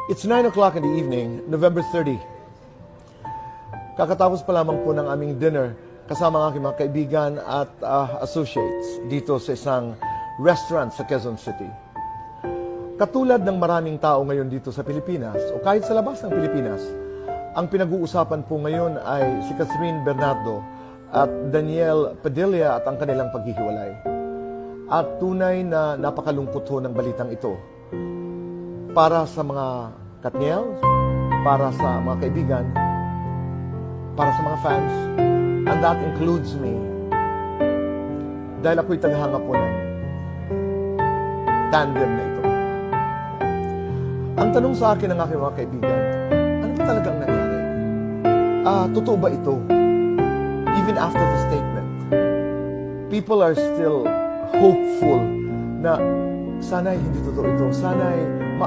It's 9 o'clock in the evening, November 30. Kakatapos pa lamang po ng aming dinner kasama ang aking mga kaibigan at associates dito sa isang restaurant sa Quezon City. Katulad ng maraming tao ngayon dito sa Pilipinas o kahit sa labas ng Pilipinas, ang pinag-uusapan po ngayon ay si Catherine Bernardo at Daniel Padilla at ang kanilang paghihiwalay. At tunay na napakalungkot ho ng balitang ito. Para sa mga Katniel, para sa mga kaibigan, para sa mga fans, and that includes me. Dahil ako'y taghanga po ng tandem na ito. Ang tanong sa akin ng aking mga kaibigan, ano ba talagang nangyari? Totoo ba ito? Even after the statement, people are still hopeful na sana'y hindi totoo ito. Sana'y